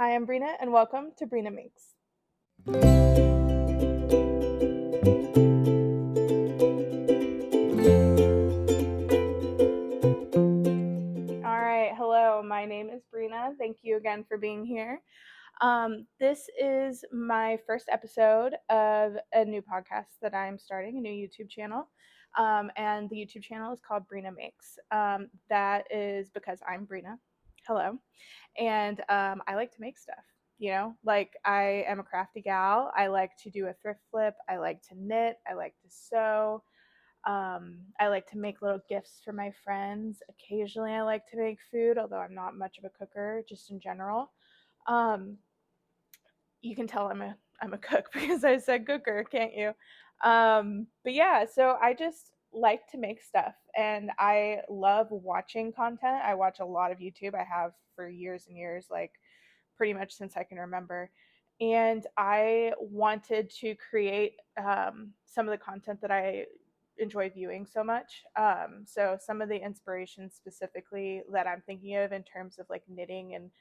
Hi, I'm Brina, and welcome to Brina Makes. All right, hello, my name is Brina. Thank you again for being here. This is my first episode of a new podcast that I'm starting, a new YouTube channel. And the YouTube channel is called Brina Makes. That is because I'm Brina. Hello. And I like to make stuff. Like I am a crafty gal. I like to do a thrift flip. I like to knit. I like to sew. I like to make little gifts for my friends. Occasionally, I like to make food, although I'm not much of a cooker, just in general. Um, you can tell I'm a cook because I said cooker, can't you? But yeah, so I just like to make stuff, and I love watching content. I watch a lot of YouTube. I have for years and years, like pretty much since I can remember. And I wanted to create some of the content that I enjoy viewing so much. So some of the inspirations specifically that I'm thinking of in terms of like knitting and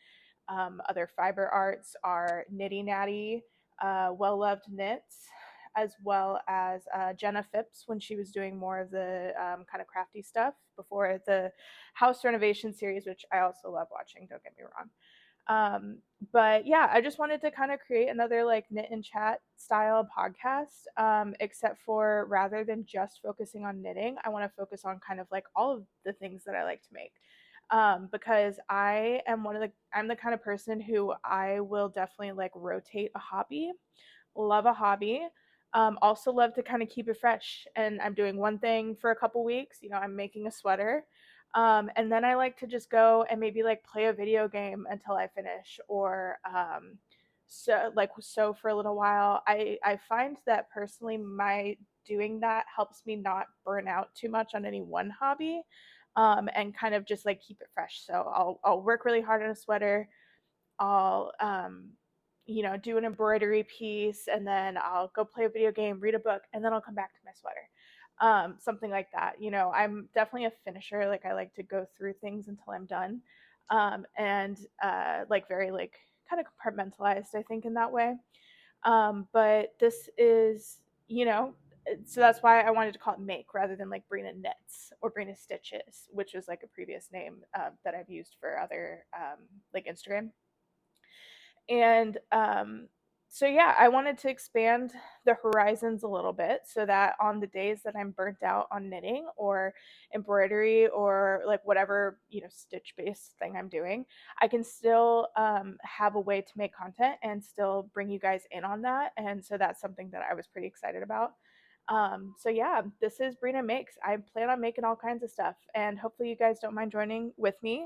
other fiber arts are Nitty Natty, Well Loved Knits, as well as Jenna Phipps when she was doing more of the kind of crafty stuff before the house renovation series, which I also love watching, don't get me wrong. But yeah, I just wanted to kind of create another like knit and chat style podcast, except for rather than just focusing on knitting, I want to focus on kind of like all of the things that I like to make. Because I'm the kind of person who I will definitely like rotate a hobby, love a hobby. Also love to kind of keep it fresh. And I'm doing one thing for a couple weeks. I'm making a sweater. And then I like to just go and maybe like play a video game until I finish, or so for a little while. I find that personally my doing that helps me not burn out too much on any one hobby, and kind of just like keep it fresh. So I'll work really hard on a sweater. I'll do an embroidery piece, and then I'll go play a video game, read a book, and then I'll come back to my sweater. Something like that. I'm definitely a finisher. Like I like to go through things until I'm done. And like very like kind of compartmentalized, I think, in that way. But this is, so that's why I wanted to call it Make rather than like Brina Knits or Brina Stitches, which is like a previous name that I've used for other like Instagram. And so yeah, I wanted to expand the horizons a little bit so that on the days that I'm burnt out on knitting or embroidery or like whatever, stitch based thing I'm doing, I can still have a way to make content and still bring you guys in on that. And so that's something that I was pretty excited about. So yeah, this is Brina Makes. I plan on making all kinds of stuff, and hopefully you guys don't mind joining with me.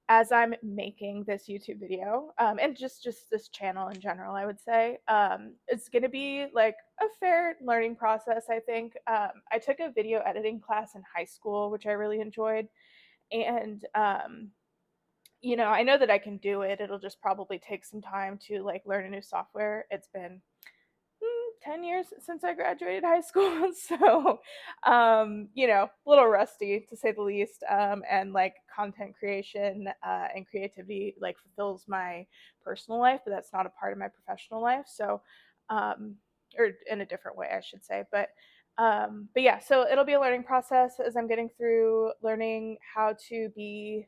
As I'm making this YouTube video, and just this channel in general, I would say it's going to be like a fair learning process. I think I took a video editing class in high school, which I really enjoyed, and I know that I can do it. It'll just probably take some time to like learn a new software. It's been 10 years since I graduated high school. So, a little rusty to say the least. And like content creation and creativity like fulfills my personal life, but that's not a part of my professional life. So, or in a different way, I should say. But yeah, so it'll be a learning process as I'm getting through learning how to be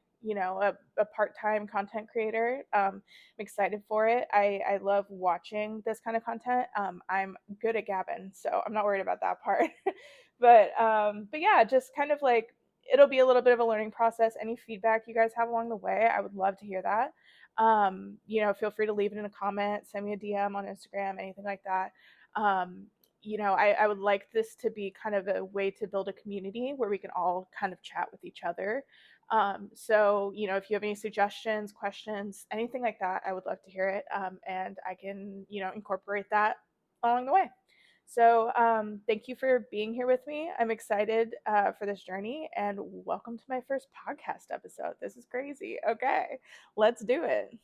a part-time content creator. I'm excited for it. I love watching this kind of content. I'm good at gabbing, so I'm not worried about that part. But yeah, just kind of like it'll be a little bit of a learning process. Any feedback you guys have along the way, I would love to hear that. Feel free to leave it in a comment, send me a DM on Instagram, anything like that. I would like this to be kind of a way to build a community where we can all kind of chat with each other. So, if you have any suggestions, questions, anything like that, I would love to hear it. And I can, incorporate that along the way. So, thank you for being here with me. I'm excited for this journey, and welcome to my first podcast episode. This is crazy. Okay, let's do it.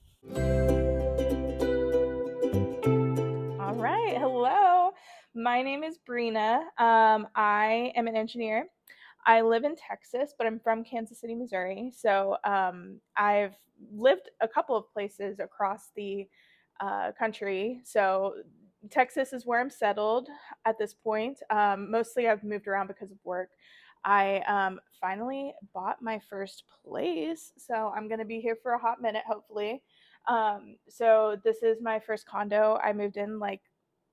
All right. Hello. My name is Brina. I am an engineer. I live in Texas, but I'm from Kansas City, Missouri. So I've lived a couple of places across the country. So Texas is where I'm settled at this point. Mostly I've moved around because of work. I finally bought my first place. So I'm going to be here for a hot minute, hopefully. So this is my first condo. I moved in like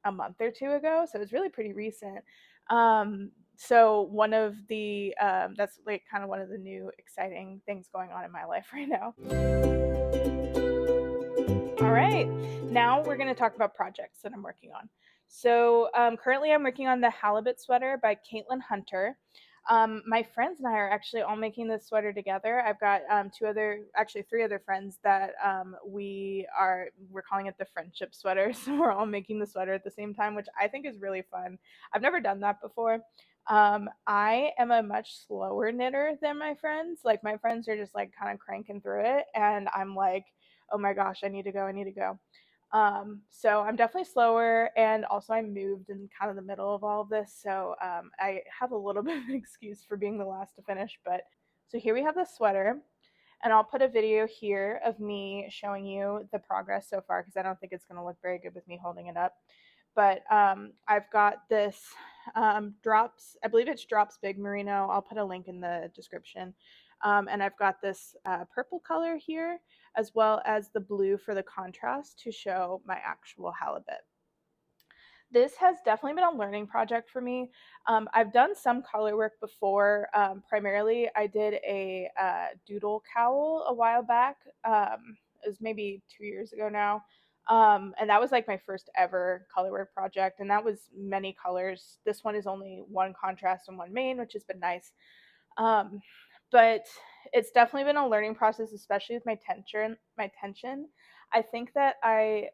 a month or two ago. So it's really pretty recent. So one of the that's like kind of one of the new exciting things going on in my life right now. All right, now we're going to talk about projects that I'm working on. So currently I'm working on the halibut sweater by Caitlin Hunter. My friends and I are actually all making this sweater together. I've got actually three other friends that we're calling it the friendship sweater. So we're all making the sweater at the same time, which I think is really fun. I've never done that before. I am a much slower knitter than my friends. Like my friends are just like kind of cranking through it, and I'm like, oh my gosh, I need to go, I need to go. So I'm definitely slower, and also I moved in kind of the middle of all of this, so I have a little bit of an excuse for being the last to finish. But so here we have the sweater, and I'll put a video here of me showing you the progress so far because I don't think it's going to look very good with me holding it up. But I've got this Drops, I believe it's Drops Big Merino. I'll put a link in the description. And I've got this purple color here, as well as the blue for the contrast to show my actual halibut. This has definitely been a learning project for me. I've done some color work before. Primarily, I did a doodle cowl a while back. It was maybe 2 years ago now. And that was like my first ever color work project. And that was many colors. This one is only one contrast and one main, which has been nice. Um, but it's definitely been a learning process, especially with my tension. I think that I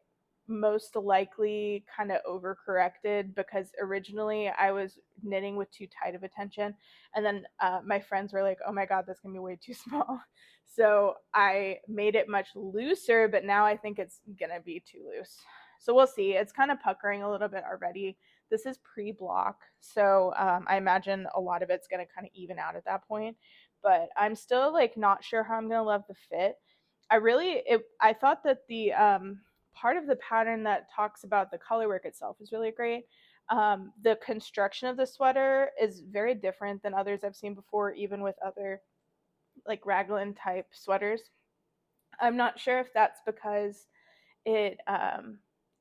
most likely kind of overcorrected because originally I was knitting with too tight of a tension, and then my friends were like, "Oh my god, that's gonna be way too small." So I made it much looser, but now I think it's gonna be too loose. So we'll see. It's kind of puckering a little bit already. This is pre-block, so I imagine a lot of it's going to kind of even out at that point. But I'm still like not sure how I'm going to love the fit. I thought that the part of the pattern that talks about the color work itself is really great. The construction of the sweater is very different than others I've seen before, even with other like raglan type sweaters. I'm not sure if that's because it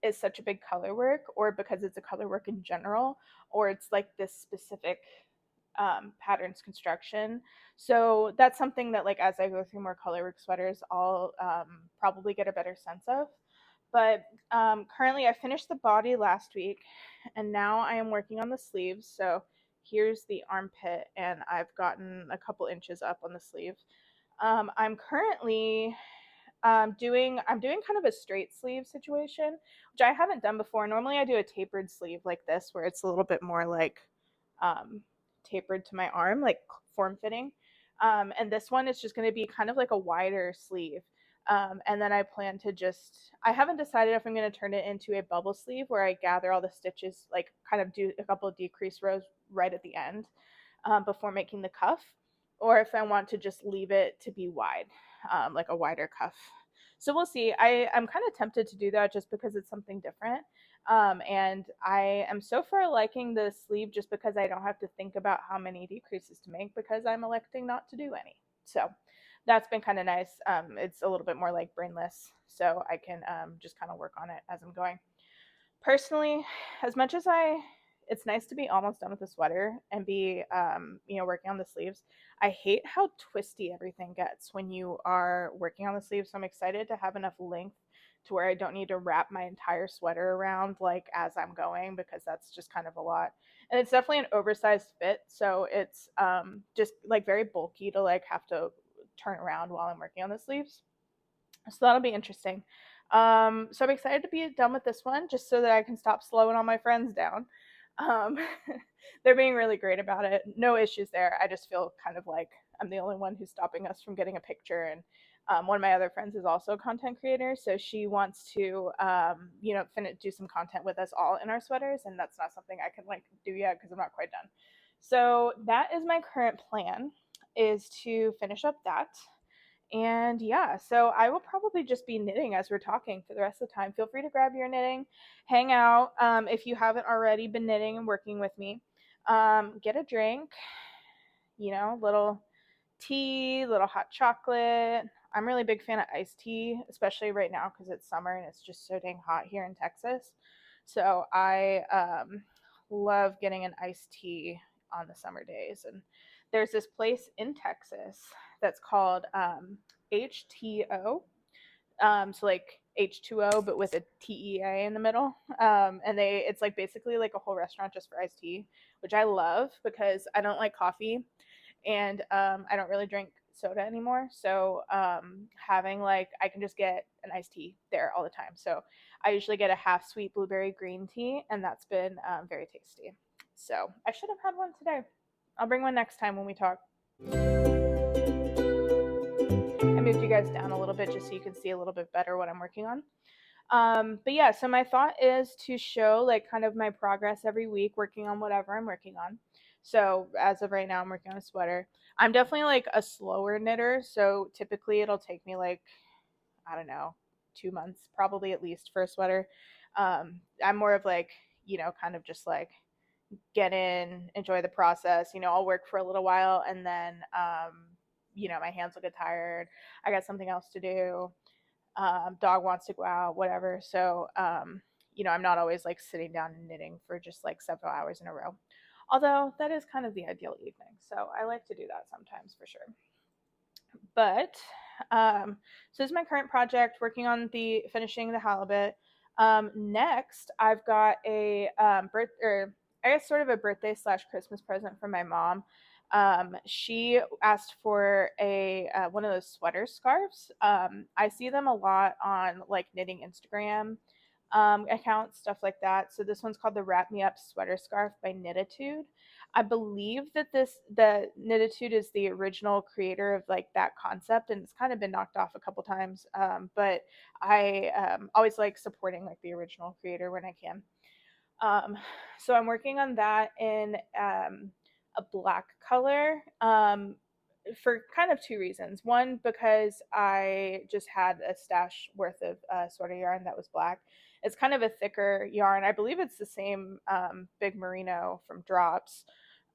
is such a big color work, or because it's a color work in general, or it's like this specific patterns construction. So that's something that, like, as I go through more color work sweaters, I'll probably get a better sense of. But currently, I finished the body last week, and now I am working on the sleeves. So here's the armpit, and I've gotten a couple inches up on the sleeve. I'm currently I'm doing kind of a straight sleeve situation, which I haven't done before. Normally I do a tapered sleeve like this, where it's a little bit more like um, tapered to my arm, like form fitting. And this one is just going to be kind of like a wider sleeve. And then I plan to I haven't decided if I'm going to turn it into a bubble sleeve where I gather all the stitches, like kind of do a couple of decrease rows right at the end before making the cuff, or if I want to just leave it to be wide, like a wider cuff. So we'll see. I'm kind of tempted to do that just because it's something different. And I am so far liking the sleeve just because I don't have to think about how many decreases to make because I'm electing not to do any. So that's been kind of nice. It's a little bit more like brainless, so I can just kind of work on it as I'm going. Personally, as much as it's nice to be almost done with the sweater and be working on the sleeves. I hate how twisty everything gets when you are working on the sleeves, so I'm excited to have enough length to where I don't need to wrap my entire sweater around like as I'm going, because that's just kind of a lot. And it's definitely an oversized fit, so it's just like very bulky to like have to turn around while I'm working on the sleeves. So that'll be interesting. So I'm excited to be done with this one just so that I can stop slowing all my friends down. Um, they're being really great about it. No issues there. I just feel kind of like I'm the only one who's stopping us from getting a picture. And one of my other friends is also a content creator, so she wants to, do some content with us all in our sweaters, and that's not something I can like do yet because I'm not quite done. So that is my current plan, is to finish up that. And yeah, so I will probably just be knitting as we're talking for the rest of the time. Feel free to grab your knitting, hang out. If you haven't already been knitting and working with me, get a drink, little tea, little hot chocolate. I'm really a big fan of iced tea, especially right now because it's summer and it's just so dang hot here in Texas. So I love getting an iced tea on the summer days. And there's this place in Texas that's called HTO. So like H2O, but with a TEA in the middle. And it's like basically like a whole restaurant just for iced tea, which I love because I don't like coffee and I don't really drink soda anymore. So having like I can just get an iced tea there all the time. So I usually get a half sweet blueberry green tea, and that's been very tasty. So I should have had one today. I'll bring one next time when we talk. I moved you guys down a little bit just so you can see a little bit better what I'm working on. But yeah, so my thought is to show like kind of my progress every week working on whatever I'm working on. So as of right now, I'm working on a sweater. I'm definitely like a slower knitter, so typically it'll take me like, I don't know, 2 months probably at least for a sweater. I'm more of like, kind of just like get in, enjoy the process. I'll work for a little while and then, my hands will get tired. I got something else to do. Dog wants to go out, whatever. So, I'm not always like sitting down and knitting for just like several hours in a row. Although that is kind of the ideal evening. So I like to do that sometimes for sure. But so this is my current project, working on the finishing the halibut. Next, I've got a or I guess sort of a birthday / Christmas present from my mom. She asked for a one of those sweater scarves. I see them a lot on like knitting Instagram accounts, stuff like that. So this one's called the Wrap Me Up Sweater Scarf by Knititude. I believe that the Knititude is the original creator of like that concept, and it's kind of been knocked off a couple times. But I always like supporting like the original creator when I can. So I'm working on that in a black color for kind of two reasons. One, because I just had a stash worth of sweater yarn that was black. It's kind of a thicker yarn. I believe it's the same big merino from Drops.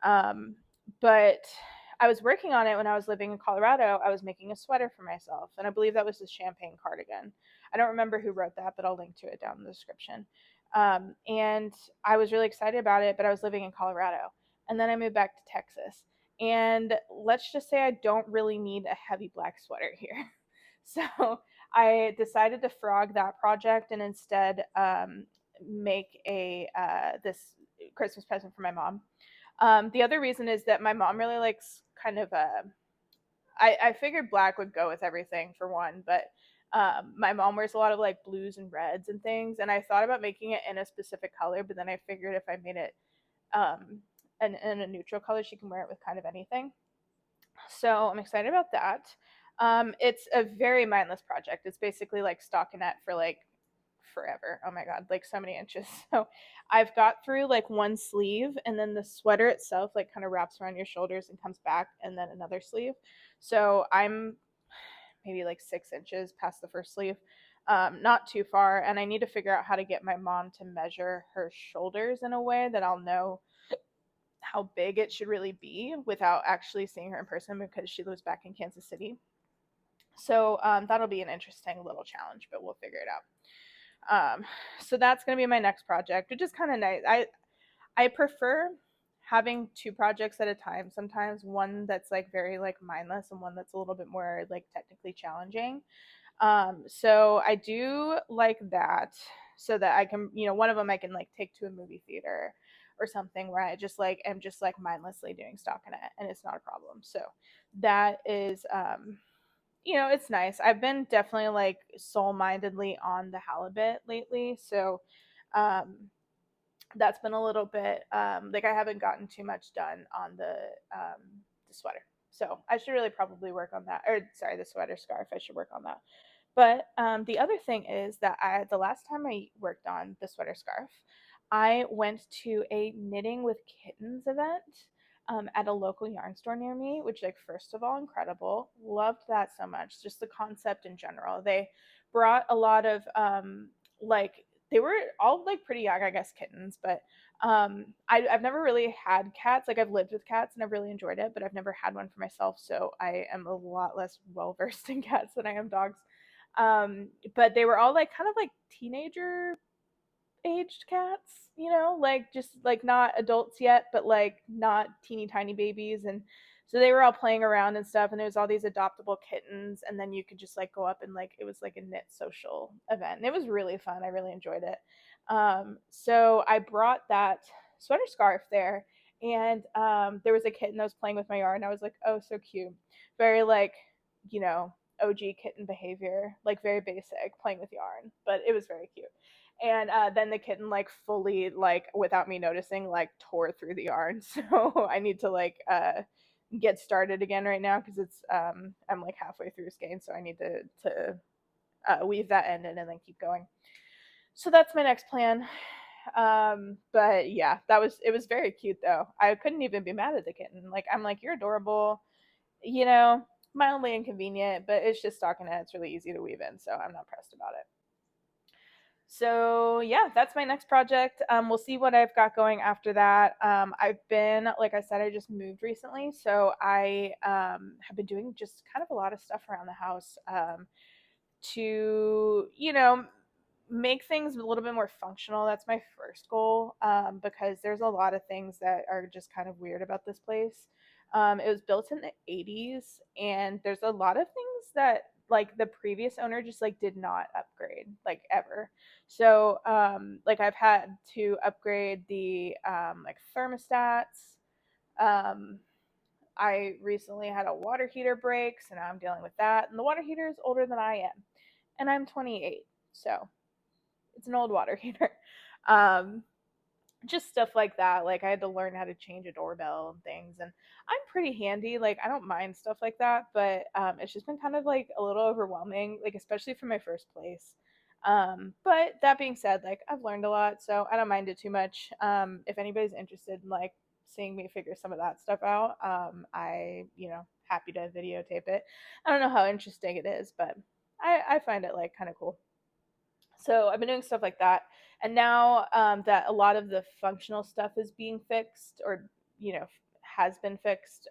Um, but I was working on it when I was living in Colorado. I was making a sweater for myself, and I believe that was the champagne cardigan. I don't remember who wrote that, but I'll link to it down in the description. And I was really excited about it, but I was living in Colorado. And then I moved back to Texas. And let's just say I don't really need a heavy black sweater here. So I decided to frog that project and instead make this Christmas present for my mom. The other reason is that my mom really likes kind of I figured black would go with everything for one, but my mom wears a lot of like blues and reds and things, and I thought about making it in a specific color, but then I figured if I made it um, in a neutral color, she can wear it with kind of anything. So I'm excited about that. It's a very mindless project. It's basically like stockinette for like forever. Oh my god, like so many inches. So I've got through like one sleeve, and then the sweater itself like kind of wraps around your shoulders and comes back, and then another sleeve. So I'm maybe like 6 inches past the first sleeve. Not too far, and I need to figure out how to get my mom to measure her shoulders in a way that I'll know how big it should really be without actually seeing her in person because she lives back in Kansas City. So that'll be an interesting little challenge, but we'll figure it out. So that's going to be my next project, which is kind of nice. I prefer having two projects at a time sometimes, one that's like very like mindless and one that's a little bit more like technically challenging. So I do like that, so that I can, one of them I can like take to a movie theater or something where I just like am just like mindlessly doing stockinette and it's not a problem. So that is it's nice. I've been definitely like soul mindedly on the halibut lately. So um that's been a little bit like I haven't gotten too much done on the sweater. So I should really probably work on that. Or sorry, the sweater scarf. I should work on that. But the other thing is that the last time I worked on the sweater scarf, I went to a knitting with kittens event. at a local yarn store near me, which, like, first of all, incredible. Loved that so much. Just the concept in general. They brought a lot of like, they were all like pretty young, I guess, kittens, but I've never really had cats. Like, I've lived with cats and I've really enjoyed it, but I've never had one for myself, so I am a lot less well versed in cats than I am dogs. But they were all like kind of like teenager aged cats, like, just like not adults yet, but like not teeny tiny babies. And so they were all playing around and stuff, and there was all these adoptable kittens, and then you could just like go up and, like, it was like a knit social event, and it was really fun. I really enjoyed it. So I brought that sweater scarf there, and there was a kitten that was playing with my yarn, and I was like, oh, so cute. Very, like, you know OG kitten behavior, like very basic, playing with yarn, but it was very cute. And then the kitten, like, fully, like, without me noticing, like, tore through the yarn. So I need to, like, get started again right now, because it's I'm like halfway through skein, so I need to weave that end in and then keep going. So that's my next plan. But yeah, it was very cute though. I couldn't even be mad at the kitten. Like, I'm like, you're adorable, mildly inconvenient, but it's just stockinette. It's really easy to weave in, so I'm not pressed about it. So yeah, that's my next project. We'll see what I've got going after that. I've been, like I said, I just moved recently, so I have been doing just kind of a lot of stuff around the house, to make things a little bit more functional. That's my first goal, because there's a lot of things that are just kind of weird about this place. It was built in the 80s, and there's a lot of things that, like, the previous owner just, like, did not upgrade, like, ever. So like, I've had to upgrade the like, thermostats. I recently had a water heater break, so now I'm dealing with that, and the water heater is older than I am, and I'm 28, so it's an old water heater. Um, just stuff like that. Like, I had to learn how to change a doorbell and things, and I'm pretty handy. Like, I don't mind stuff like that, but it's just been kind of like a little overwhelming, like, especially for my first place. But that being said, like, I've learned a lot, so I don't mind it too much. If anybody's interested in, like, seeing me figure some of that stuff out, I happy to videotape it. I don't know how interesting it is, but I find it, like, kind of cool. So I've been doing stuff like that, and now that a lot of the functional stuff is being fixed, or has been fixed,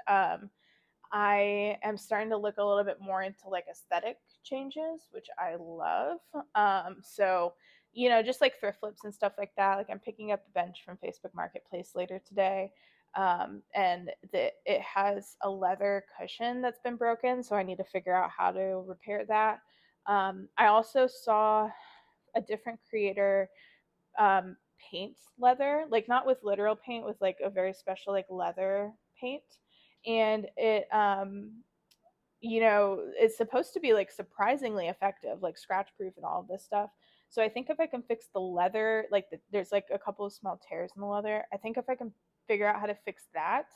I am starting to look a little bit more into, like, aesthetic changes, which I love. So just like thrift flips and stuff like that. Like, I'm picking up a bench from Facebook Marketplace later today, and it has a leather cushion that's been broken, so I need to figure out how to repair that. I also saw a different creator paint leather, like, not with literal paint, with, like, a very special, like, leather paint, and it's supposed to be, like, surprisingly effective, like scratch proof and all of this stuff. So I think if I can fix the leather, like, there's like a couple of small tears in the leather, I think if I can figure out how to fix that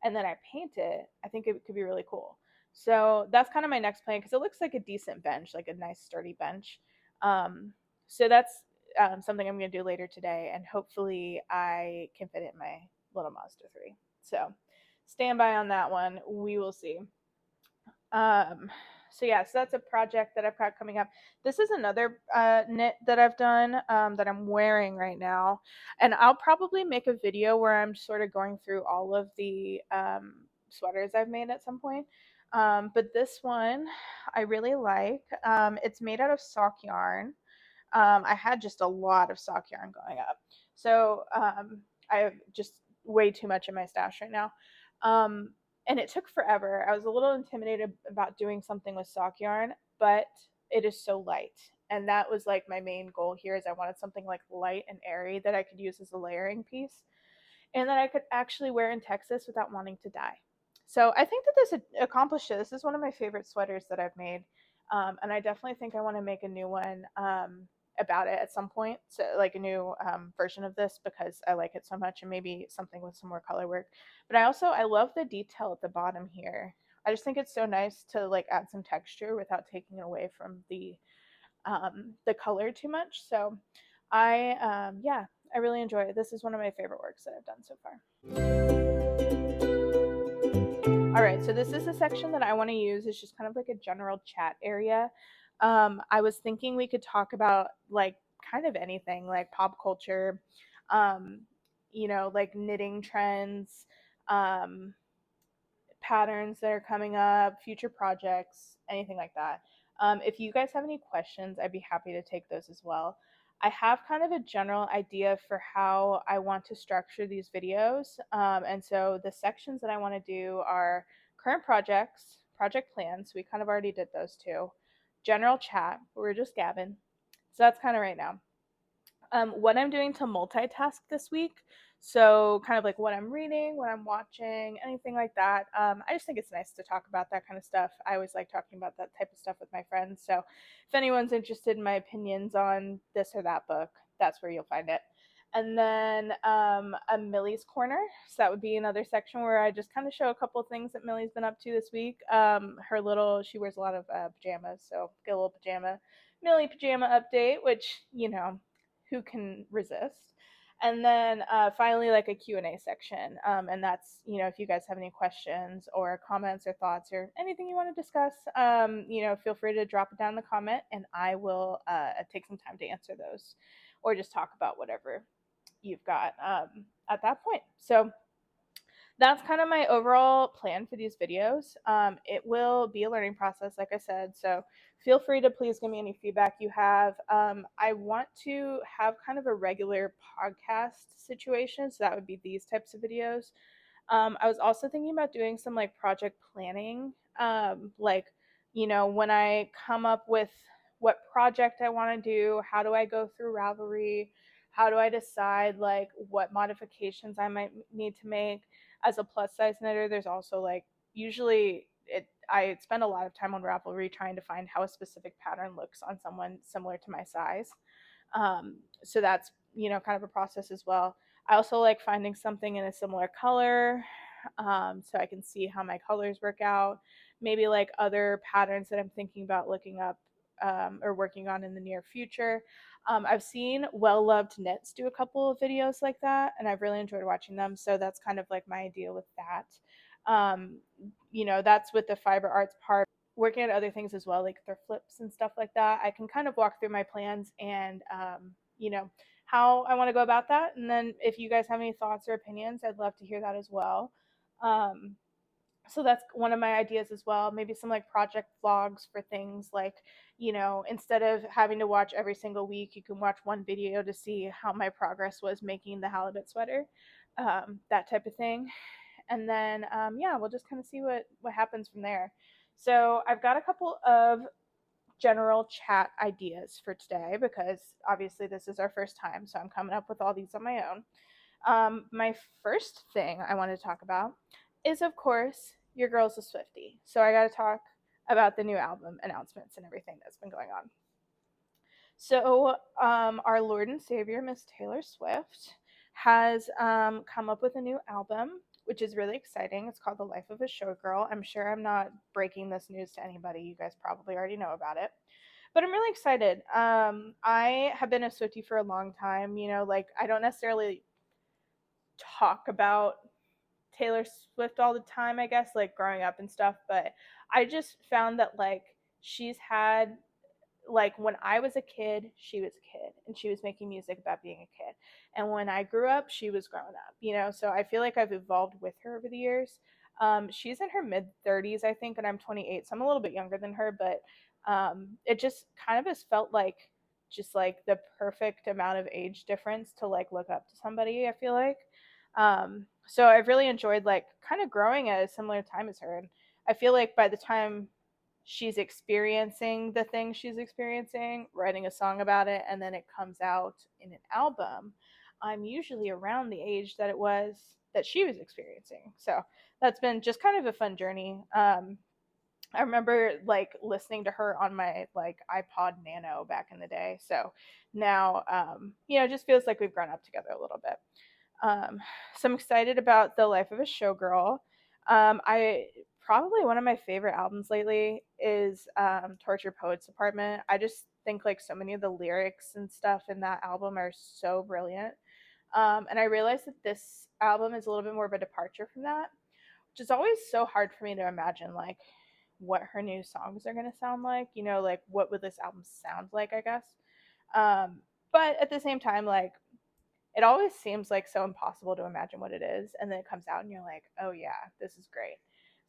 and then I paint it, I think it could be really cool. So that's kind of my next plan, because it looks like a decent bench, like a nice sturdy bench. So that's something I'm going to do later today, and hopefully I can fit it in my little Mazda 3. So stand by on that one. We will see. So yeah, so that's a project that I've got coming up. This is another knit that I've done, that I'm wearing right now, and I'll probably make a video where I'm sort of going through all of the sweaters I've made at some point. But this one I really like. It's made out of sock yarn. I had just a lot of sock yarn going up, so I have just way too much in my stash right now. And it took forever. I was a little intimidated about doing something with sock yarn, but it is so light. And that was, like, my main goal here, is I wanted something, like, light and airy that I could use as a layering piece, and that I could actually wear in Texas without wanting to dye. So I think that this accomplished it. This is one of my favorite sweaters that I've made. And I definitely think I want to make a new one about it at some point. So, like, a new version of this, because I like it so much, and maybe something with some more color work. But I love the detail at the bottom here. I just think it's so nice to, like, add some texture without taking it away from the color too much. So yeah, I really enjoy it. This is one of my favorite works that I've done so far. All right, so this is a section that I want to use. It's just kind of like a general chat area. I was thinking we could talk about like kind of anything, like pop culture, um, like knitting trends, um, patterns that are coming up, future projects, anything like that. If you guys have any questions, I'd be happy to take those as well. I have kind of a general idea for how I want to structure these videos. And so the sections that I want to do are current projects, project plans. We kind of already did those two. General chat, we're just gabbing. So that's kind of right now. What I'm doing to multitask this week. So, kind of like what I'm reading, what I'm watching, anything like that. I just think it's nice to talk about that kind of stuff. I always like talking about that type of stuff with my friends. So, if anyone's interested in my opinions on this or that book, that's where you'll find it. And then a Millie's Corner. So, that would be another section where I just kind of show a couple of things that Millie's been up to this week. She wears a lot of pajamas. So, get a little Millie pajama update, which, who can resist? And then finally, like a Q&A section. And that's, if you guys have any questions or comments or thoughts or anything you want to discuss, feel free to drop it down in the comment and I will take some time to answer those or just talk about whatever you've got at that point. So that's kind of my overall plan for these videos. It will be a learning process, like I said, so feel free to please give me any feedback you have. I want to have kind of a regular podcast situation, so that would be these types of videos. I was also thinking about doing some like project planning, when I come up with what project I want to do, how do I go through Ravelry, how do I decide like what modifications I might need to make. As a plus size knitter, there's also like usually I spend a lot of time on Ravelry trying to find how a specific pattern looks on someone similar to my size. So that's kind of a process as well. I also like finding something in a similar color, so I can see how my colors work out. Maybe like other patterns that I'm thinking about looking up or working on in the near future. I've seen Well Loved Knits do a couple of videos like that, and I've really enjoyed watching them. So that's kind of like my idea with that. That's with the fiber arts part. Working at other things as well, like thrift flips and stuff like that. I can kind of walk through my plans and, how I want to go about that. And then if you guys have any thoughts or opinions, I'd love to hear that as well. Um, so that's one of my ideas as well. Maybe some like project vlogs for things like, instead of having to watch every single week, you can watch one video to see how my progress was making the halibut sweater, that type of thing. And then, yeah, we'll just kind of see what happens from there. So I've got a couple of general chat ideas for today because obviously this is our first time, so I'm coming up with all these on my own. My first thing I want to talk about is, of course, your girl's a Swiftie. So I got to talk about the new album announcements and everything that's been going on. So, our Lord and Savior, Miss Taylor Swift, has come up with a new album, which is really exciting. It's called The Life of a Showgirl. I'm sure I'm not breaking this news to anybody. You guys probably already know about it. But I'm really excited. I have been a Swiftie for a long time. Like I don't necessarily talk about Taylor Swift all the time, I guess, like growing up and stuff. But I just found that like she's had like when I was a kid, she was a kid and she was making music about being a kid. And when I grew up, she was growing up. So I feel like I've evolved with her over the years. She's in her mid 30s, I think, and I'm 28, so I'm a little bit younger than her, but it just kind of has felt like just like the perfect amount of age difference to like look up to somebody, I feel like. So I've really enjoyed like kind of growing at a similar time as her. And I feel like by the time she's experiencing the thing she's experiencing, writing a song about it, and then it comes out in an album, I'm usually around the age that it was that she was experiencing. So that's been just kind of a fun journey. I remember like listening to her on my like iPod Nano back in the day. So now, it just feels like we've grown up together a little bit. So I'm excited about The Life of a Showgirl. I probably one of my favorite albums lately is Torture Poets Department. I just think like so many of the lyrics and stuff in that album are so brilliant. And I realized that this album is a little bit more of a departure from that, just always so hard for me to imagine like what her new songs are gonna sound like. You know, like what would this album sound like? I guess. Um, but at the same time, like it always seems like so impossible to imagine what it is, and then it comes out, and you're like, oh yeah, this is great.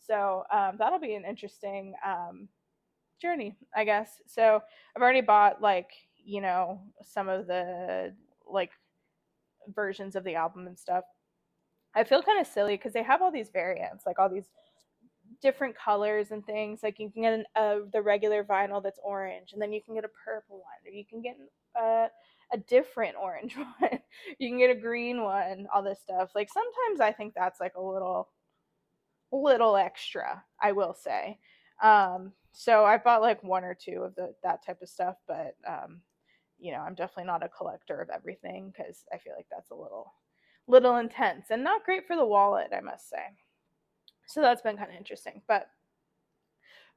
So that'll be an interesting journey, I guess. So I've already bought like some of the like versions of the album and stuff. I feel kind of silly because they have all these variants, like all these different colors and things. Like you can get the regular vinyl that's orange, and then you can get a purple one, or you can get a, a different orange one. You can get a green one. All this stuff. Like sometimes I think that's like a little extra, I will say. So I bought like one or two of that type of stuff, but I'm definitely not a collector of everything because I feel like that's a little intense and not great for the wallet, I must say. So that's been kind of interesting. But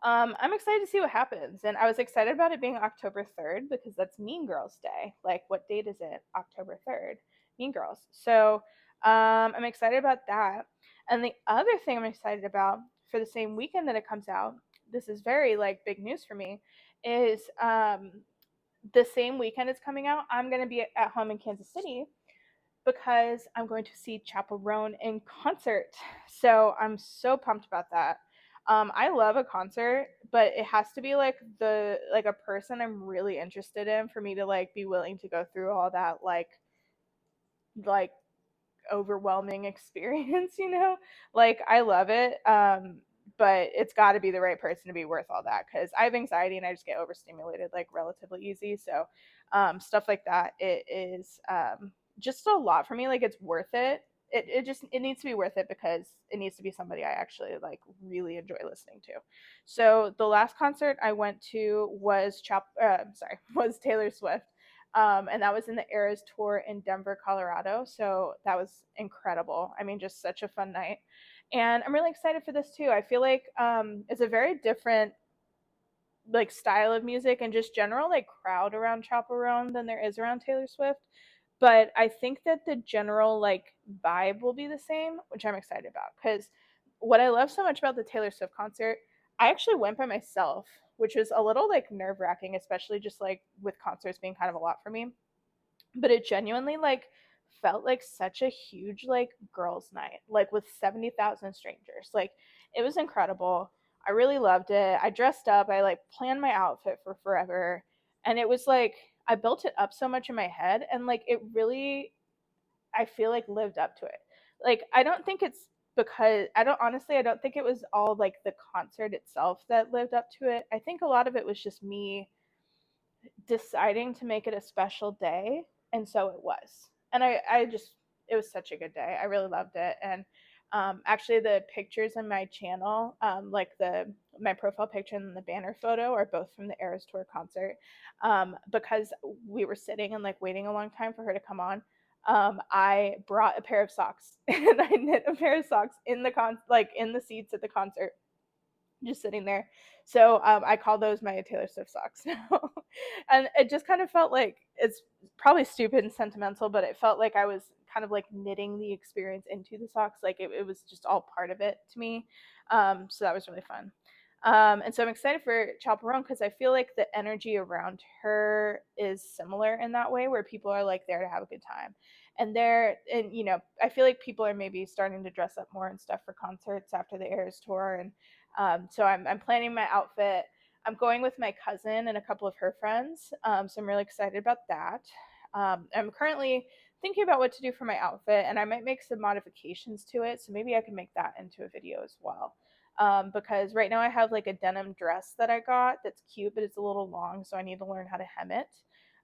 I'm excited to see what happens. And I was excited about it being October 3rd because that's Mean Girls Day. Like, what date is it? October 3rd. Mean Girls. So I'm excited about that. And the other thing I'm excited about for the same weekend that it comes out, this is very like big news for me, is the same weekend it's coming out, I'm going to be at home in Kansas City because I'm going to see Chappell Roan in concert. So I'm so pumped about that. I love a concert, but it has to be like a person I'm really interested in for me to like be willing to go through all that like overwhelming experience, you know? Like I love it. But it's got to be the right person to be worth all that because I have anxiety and I just get overstimulated like relatively easy. So stuff like that, it is just a lot for me. Like it's worth it. It needs to be worth it because it needs to be somebody I actually like really enjoy listening to. So the last concert I went to was Taylor Swift, and that was in the Eras tour in Denver, Colorado. So that was incredible. I mean, just such a fun night. And I'm really excited for this too. I feel like it's a very different like style of music and just general like crowd around Chappell Roan than there is around Taylor Swift. But I think that the general like vibe will be the same, which I'm excited about because what I love so much about the Taylor Swift concert, I actually went by myself, which was a little like nerve wracking, especially just like with concerts being kind of a lot for me. But it genuinely like felt like such a huge like girls night, like with 70,000 strangers. Like it was incredible. I really loved it. I dressed up. I like planned my outfit for forever, and it was like I built it up so much in my head, and like it really, I feel like lived up to it. Like I don't think it's because I don't think it was all like the concert itself that lived up to it. I think a lot of it was just me deciding to make it a special day, and so it was. And I just, it was such a good day. I really loved it. And actually the pictures in my channel, like the my profile picture and the banner photo are both from the Eras Tour concert, because we were sitting and like waiting a long time for her to come on. I brought a pair of socks and I knit a pair of socks in the like in the seats at the concert, just sitting there. So I call those my Taylor Swift socks now. And it just kind of felt like, it's probably stupid and sentimental, but it felt like I was kind of like knitting the experience into the socks. Like it was just all part of it to me. So that was really fun. And so I'm excited for Chappell Roan because I feel like the energy around her is similar in that way, where people are like there to have a good time. And I feel like people are maybe starting to dress up more and stuff for concerts after the Eras tour. And so I'm planning my outfit. I'm going with my cousin and a couple of her friends. So I'm really excited about that. I'm currently thinking about what to do for my outfit, and I might make some modifications to it. So maybe I can make that into a video as well. Because right now I have like a denim dress that I got that's cute, but it's a little long, so I need to learn how to hem it.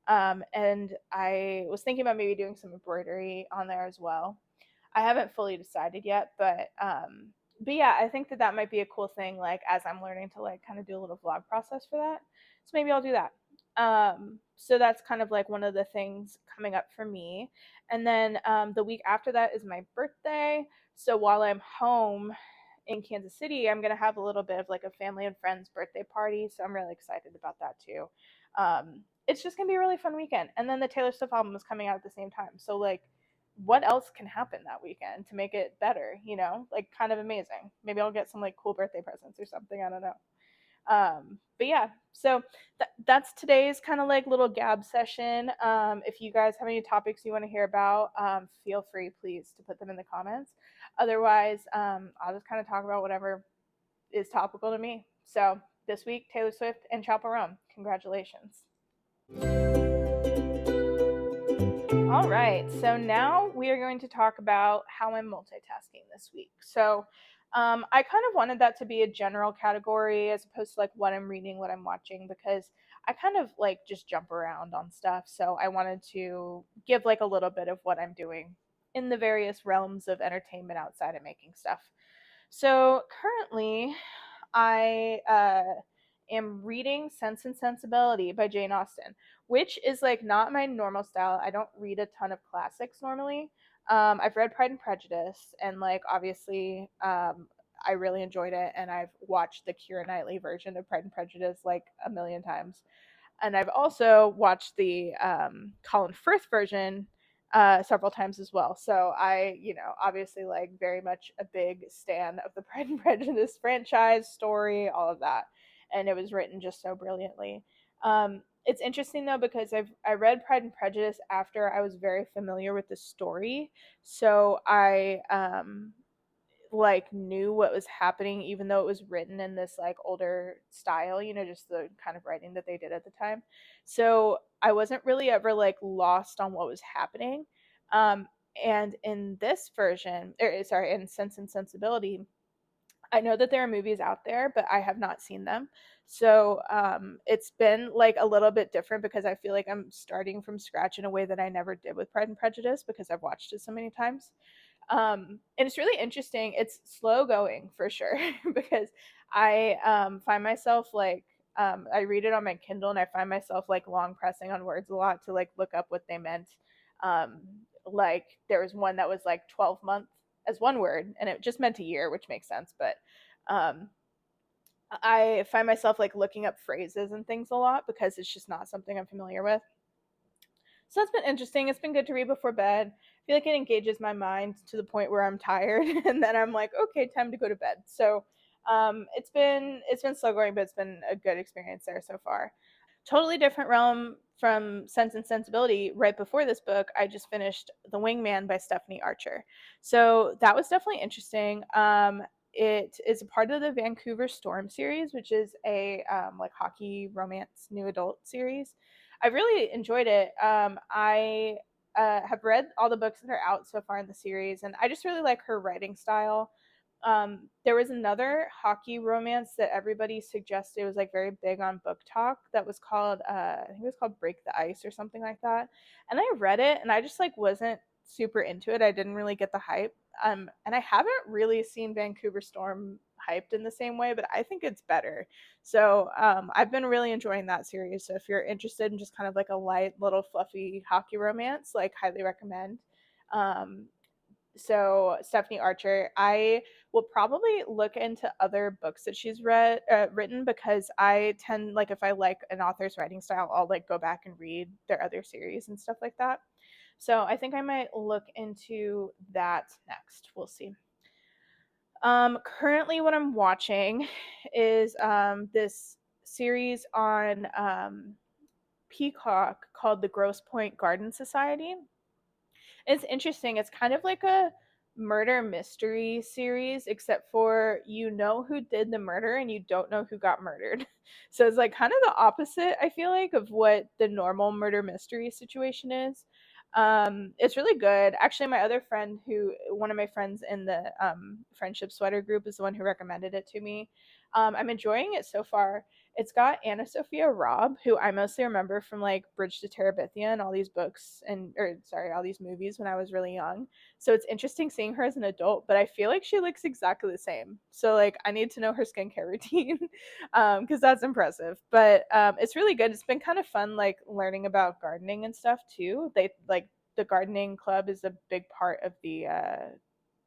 And I was thinking about maybe doing some embroidery on there as well. I haven't fully decided yet, but yeah, I think that might be a cool thing, like as I'm learning to like kind of do a little vlog process for that. So maybe I'll do that. So that's kind of like one of the things coming up for me. And then the week after that is my birthday. So while I'm home in Kansas City, I'm gonna have a little bit of like a family and friends birthday party. So I'm really excited about that too. It's just gonna be a really fun weekend. And then the Taylor Swift album is coming out at the same time. So like what else can happen that weekend to make it better, you know? Like kind of amazing. Maybe I'll get some like cool birthday presents or something. I don't know. But yeah, so that's today's kind of like little gab session. If you guys have any topics you want to hear about, feel free please to put them in the comments. Otherwise, I'll just kind of talk about whatever is topical to me. So this week, Taylor Swift and Chapel Rome. Congratulations. All right, so now we are going to talk about how I'm multitasking this week. So I kind of wanted that to be a general category as opposed to like what I'm reading, what I'm watching, because I kind of like just jump around on stuff. So I wanted to give like a little bit of what I'm doing in the various realms of entertainment outside of making stuff. So currently, I am reading Sense and Sensibility by Jane Austen, which is like not my normal style. I don't read a ton of classics normally. I've read Pride and Prejudice, and like obviously, I really enjoyed it, and I've watched the Keira Knightley version of Pride and Prejudice like a million times, and I've also watched the Colin Firth version several times as well. So I, obviously like very much a big stan of the Pride and Prejudice franchise, story, all of that, and it was written just so brilliantly. It's interesting though because I read Pride and Prejudice after I was very familiar with the story, so I like knew what was happening even though it was written in this like older style, just the kind of writing that they did at the time. So I wasn't really ever like lost on what was happening. um and in this version, or sorry, in Sense and Sensibility, I know that there are movies out there but I have not seen them. So it's been like a little bit different because I feel like I'm starting from scratch in a way that I never did with Pride and Prejudice because I've watched it so many times. And it's really interesting. It's slow going for sure because I find myself like I read it on my Kindle and I find myself like long pressing on words a lot to like look up what they meant. Um, like there was one that was like 12 month as one word and it just meant a year, which makes sense. But um, I find myself like looking up phrases and things a lot because it's just not something I'm familiar with. So that's been interesting. It's been good to read before bed. I feel like it engages my mind to the point where I'm tired, and then I'm like, okay, time to go to bed. So it's been slow going, but it's been a good experience there so far. Totally different realm from Sense and Sensibility. Right before this book, I just finished The Wingman by Stephanie Archer. So that was definitely interesting. It is a part of the Vancouver Storm series, which is a like hockey romance new adult series. I really enjoyed it. I have read all the books that are out so far in the series, and I just really like her writing style. There was another hockey romance that everybody suggested was like very big on Book Talk that was called I think it was called Break the Ice or something like that. And I read it and I just like wasn't super into it. I didn't really get the hype. And I haven't really seen Vancouver Storm hyped in the same way, but I think it's better. So I've been really enjoying that series. So if you're interested in just kind of like a light little fluffy hockey romance, like highly recommend. Um, so Stephanie Archer, I will probably look into other books that she's written because I tend like if I like an author's writing style, I'll like go back and read their other series and stuff like that. So I think I might look into that next. We'll see. Currently, what I'm watching is this series on Peacock called the Grosse Pointe Garden Society. It's interesting. It's kind of like a murder mystery series, except for you know who did the murder and you don't know who got murdered. So it's like kind of the opposite, I feel like, of what the normal murder mystery situation is. It's really good. Actually, my other friend, one of my friends in the friendship sweater group, is the one who recommended it to me. I'm enjoying it so far. It's got Anna Sophia Robb, who I mostly remember from like Bridge to Terabithia and all these books and or sorry, all these movies when I was really young. So it's interesting seeing her as an adult, but I feel like she looks exactly the same. So like I need to know her skincare routine because that's impressive. But it's really good. It's been kind of fun like learning about gardening and stuff too. They like the gardening club is a big part of the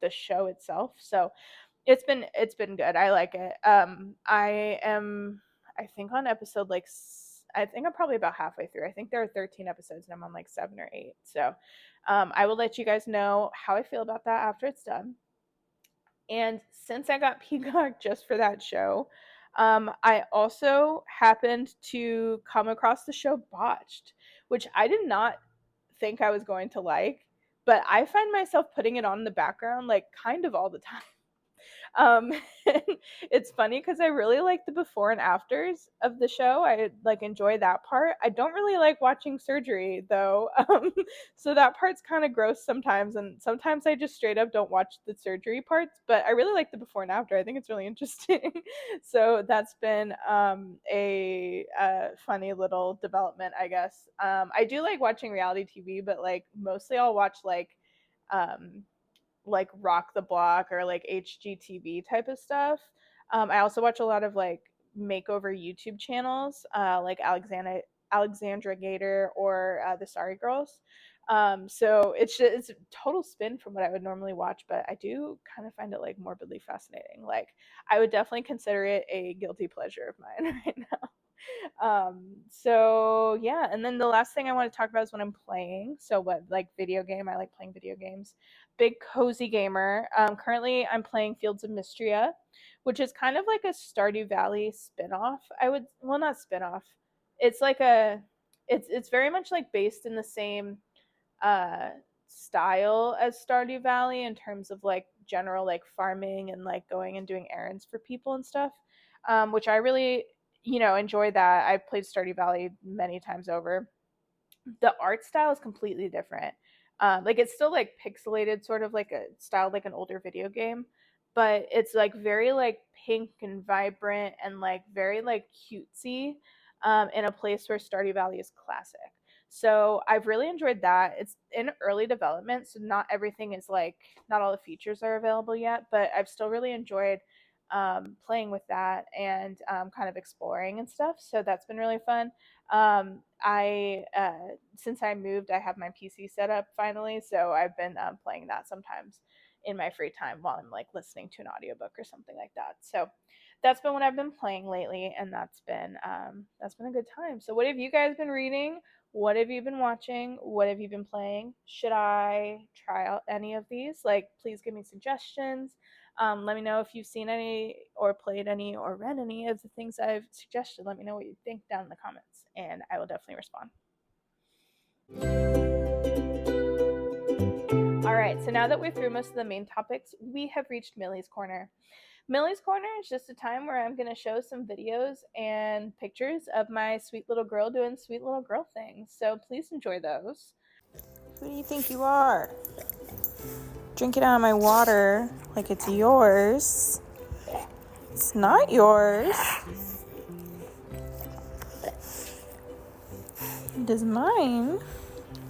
show itself. So it's been good. I like it. I think on episode like I think I'm probably about halfway through. I think there are 13 episodes and I'm on like 7 or 8. So I will let you guys know how I feel about that after it's done. And since I got Peacock just for that show, I also happened to come across the show Botched, which I did not think I was going to like, but I find myself putting it on in the background like kind of all the time. Um, it's funny because I really like the before and afters of the show. I like enjoy that part. I don't really like watching surgery though, so that part's kind of gross sometimes, and sometimes I just straight up don't watch the surgery parts. But I really like the before and after. I think it's really interesting. So that's been a funny little development, I guess. I do like watching reality TV, but like mostly I'll watch um, like Rock the Block or like HGTV type of stuff. I also watch a lot of like makeover YouTube channels, like Alexandra Gator or the Sorry Girls. So it's a total spin from what I would normally watch, but I do kind of find it like morbidly fascinating. Like I would definitely consider it a guilty pleasure of mine right now. So yeah, and then the last thing I want to talk about is what I'm playing. So what, like video game? I like playing video games. Big cozy gamer. Currently I'm playing Fields of Mystria, which is kind of like a Stardew Valley spin-off. I would, well, not spin-off. It's like a it's very much like based in the same uh style as Stardew Valley in terms of like general like farming and like going and doing errands for people and stuff. Which I really, enjoy that. I've played Stardew Valley many times over. The art style is completely different. Like it's still like pixelated, sort of like a style like an older video game, but it's like very like pink and vibrant and like very like cutesy, in a place where Stardew Valley is classic. So I've really enjoyed that. It's in early development, so not everything is like, not all the features are available yet, but I've still really enjoyed playing with that and kind of exploring and stuff. So that's been really fun. I Since I moved, I have my PC set up finally, so I've been playing that sometimes in my free time while I'm like listening to an audiobook or something like that. So that's been what I've been playing lately, and that's been a good time. So what have you guys been reading? What have you been watching? What have you been playing? Should I try out any of these? Like, please give me suggestions. Let me know if you've seen any or played any or read any of the things I've suggested. Let me know what you think down in the comments, and I will definitely respond. All right, so now that we're through most of the main topics, we have reached Millie's Corner. Millie's Corner is just a time where I'm going to show some videos and pictures of my sweet little girl doing sweet little girl things. So please enjoy those. Who do you think you are? Drinking out of my water like it's yours. It's not yours. It is mine.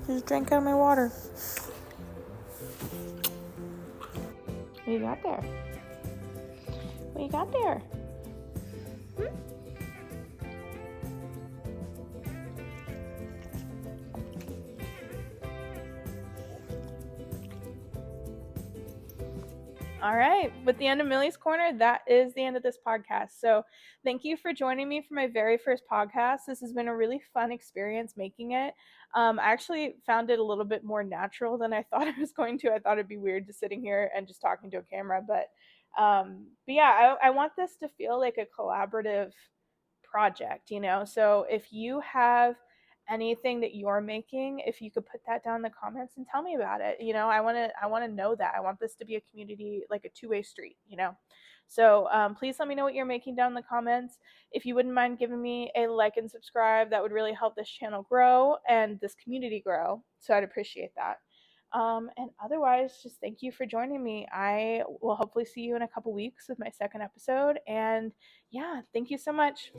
Just drink out of my water. What you got there? What you got there? All right, with the end of Millie's Corner, that is the end of this podcast. So thank you for joining me for my very first podcast. This has been a really fun experience making it. I actually found it a little bit more natural than I thought I was going to. I thought it'd be weird just sitting here and just talking to a camera, but yeah, I want this to feel like a collaborative project, So if you have anything that you're making, if you could put that down in the comments and tell me about it. I want to know that. I want this to be a community, like a two-way street. So please let me know what you're making down in the comments. If you wouldn't mind giving me a like and subscribe, that would really help this channel grow and this community grow. So I'd appreciate that. And otherwise, just thank you for joining me. I will hopefully see you in a couple weeks with my second episode. And yeah, thank you so much.